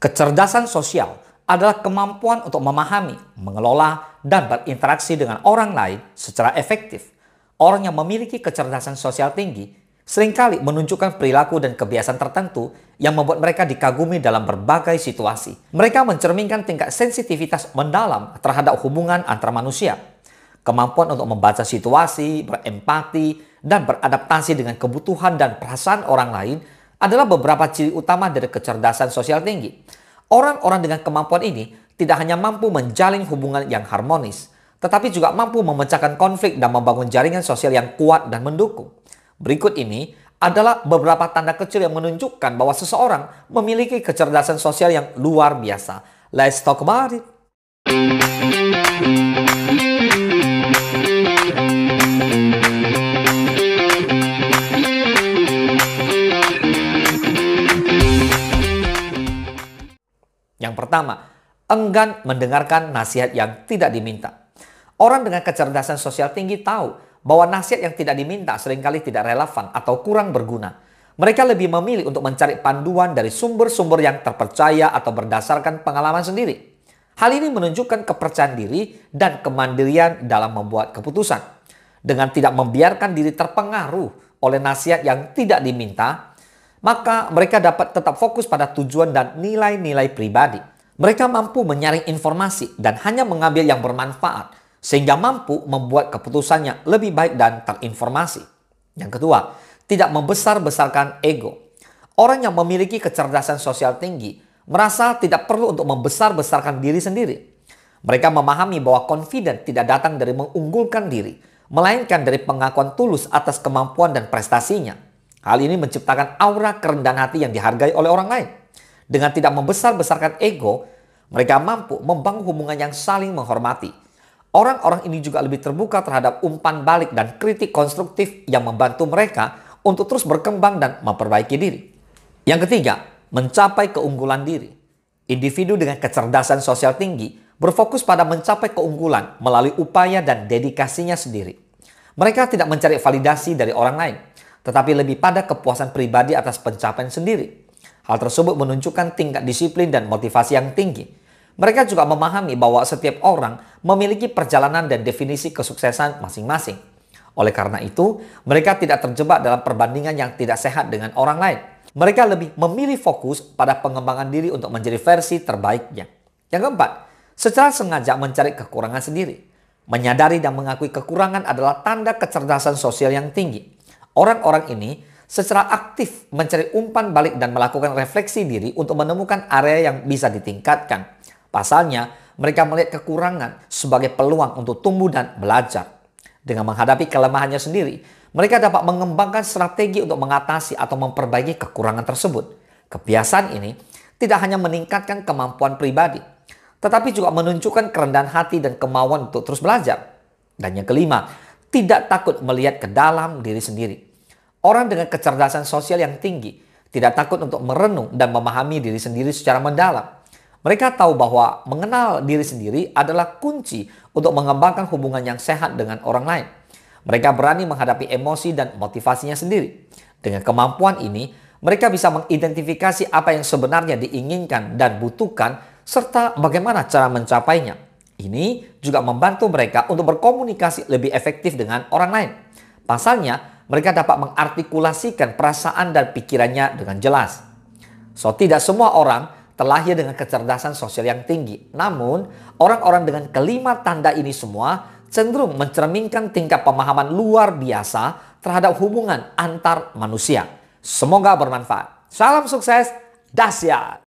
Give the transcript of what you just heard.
Kecerdasan sosial adalah kemampuan untuk memahami, mengelola, dan berinteraksi dengan orang lain secara efektif. Orang yang memiliki kecerdasan sosial tinggi seringkali menunjukkan perilaku dan kebiasaan tertentu yang membuat mereka dikagumi dalam berbagai situasi. Mereka mencerminkan tingkat sensitivitas mendalam terhadap hubungan antar manusia. Kemampuan untuk membaca situasi, berempati, dan beradaptasi dengan kebutuhan dan perasaan orang lain adalah beberapa ciri utama dari kecerdasan sosial tinggi. Orang-orang dengan kemampuan ini tidak hanya mampu menjalin hubungan yang harmonis, tetapi juga mampu memecahkan konflik dan membangun jaringan sosial yang kuat dan mendukung. Berikut ini adalah beberapa tanda kecil yang menunjukkan bahwa seseorang memiliki kecerdasan sosial yang luar biasa. Let's talk about it. Yang pertama, enggan mendengarkan nasihat yang tidak diminta. Orang dengan kecerdasan sosial tinggi tahu bahwa nasihat yang tidak diminta seringkali tidak relevan atau kurang berguna. Mereka lebih memilih untuk mencari panduan dari sumber-sumber yang terpercaya atau berdasarkan pengalaman sendiri. Hal ini menunjukkan kepercayaan diri dan kemandirian dalam membuat keputusan. Dengan tidak membiarkan diri terpengaruh oleh nasihat yang tidak diminta, maka mereka dapat tetap fokus pada tujuan dan nilai-nilai pribadi. Mereka mampu menyaring informasi dan hanya mengambil yang bermanfaat, sehingga mampu membuat keputusannya lebih baik dan terinformasi. Yang kedua, tidak membesar-besarkan ego. Orang yang memiliki kecerdasan sosial tinggi merasa tidak perlu untuk membesar-besarkan diri sendiri. Mereka memahami bahwa confident tidak datang dari mengunggulkan diri, melainkan dari pengakuan tulus atas kemampuan dan prestasinya. Hal ini menciptakan aura kerendahan hati yang dihargai oleh orang lain. Dengan tidak membesar-besarkan ego, mereka mampu membangun hubungan yang saling menghormati. Orang-orang ini juga lebih terbuka terhadap umpan balik dan kritik konstruktif yang membantu mereka untuk terus berkembang dan memperbaiki diri. Yang ketiga, mencapai keunggulan diri. Individu dengan kecerdasan sosial tinggi berfokus pada mencapai keunggulan melalui upaya dan dedikasinya sendiri. Mereka tidak mencari validasi dari orang lain, tetapi lebih pada kepuasan pribadi atas pencapaian sendiri. Hal tersebut menunjukkan tingkat disiplin dan motivasi yang tinggi. Mereka juga memahami bahwa setiap orang memiliki perjalanan dan definisi kesuksesan masing-masing. Oleh karena itu, mereka tidak terjebak dalam perbandingan yang tidak sehat dengan orang lain. Mereka lebih memilih fokus pada pengembangan diri untuk menjadi versi terbaiknya. Yang keempat, secara sengaja mencari kekurangan sendiri. Menyadari dan mengakui kekurangan adalah tanda kecerdasan sosial yang tinggi. Orang-orang ini secara aktif mencari umpan balik dan melakukan refleksi diri untuk menemukan area yang bisa ditingkatkan. Pasalnya, mereka melihat kekurangan sebagai peluang untuk tumbuh dan belajar. Dengan menghadapi kelemahannya sendiri, mereka dapat mengembangkan strategi untuk mengatasi atau memperbaiki kekurangan tersebut. Kebiasaan ini tidak hanya meningkatkan kemampuan pribadi, tetapi juga menunjukkan kerendahan hati dan kemauan untuk terus belajar. Dan yang kelima, tidak takut melihat ke dalam diri sendiri. Orang dengan kecerdasan sosial yang tinggi tidak takut untuk merenung dan memahami diri sendiri secara mendalam. Mereka tahu bahwa mengenal diri sendiri adalah kunci untuk mengembangkan hubungan yang sehat dengan orang lain. Mereka berani menghadapi emosi dan motivasinya sendiri. Dengan kemampuan ini, mereka bisa mengidentifikasi apa yang sebenarnya diinginkan dan butuhkan, serta bagaimana cara mencapainya. Ini juga membantu mereka untuk berkomunikasi lebih efektif dengan orang lain. Pasalnya, mereka dapat mengartikulasikan perasaan dan pikirannya dengan jelas. Tidak semua orang terlahir dengan kecerdasan sosial yang tinggi. Namun, orang-orang dengan kelima tanda ini semua cenderung mencerminkan tingkat pemahaman luar biasa terhadap hubungan antar manusia. Semoga bermanfaat. Salam sukses, dahsyat!